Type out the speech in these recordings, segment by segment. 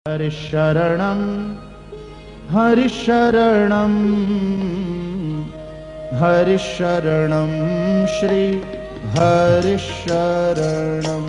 हरिशरणं हरिशरणं हरिशरणं श्री हरिशरणं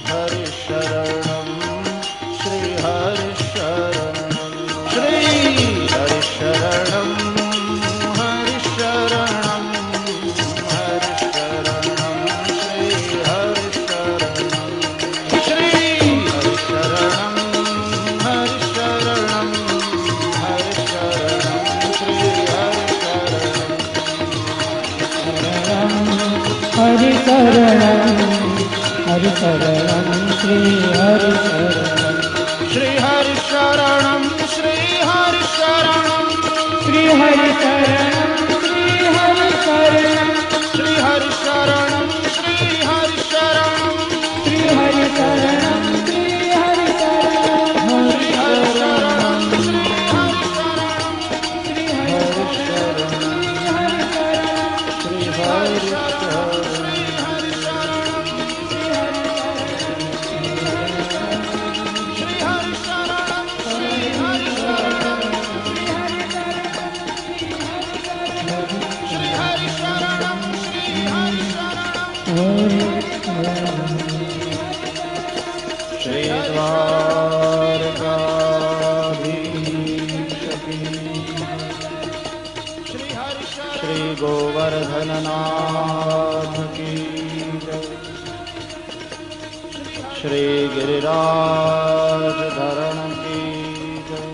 हरिशरणं श्री हरिशरणं श्री हरिशरणं श्री हरिशरणं श्री हरिशरणं श्री हरिशरणं श्री हरिशरणं श्री हरिशरणं श्री हरिशरणं श्री हरिशरणं श्री हरिशरणं श्री श्री गोवर्धननाथ की जय। श्री गिरिराज धरण की जय।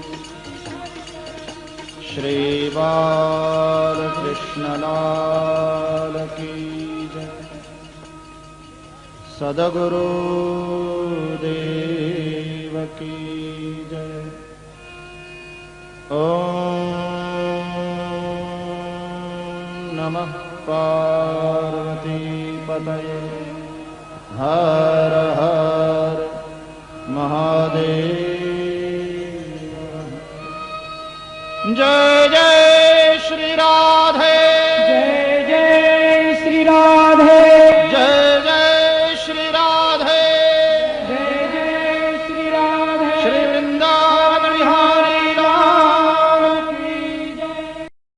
श्री बालकृष्णलाल की जय। सद्गुरु देव की जय। नमः पार्वती पतये हर हर महादेव। जय जय श्री राम।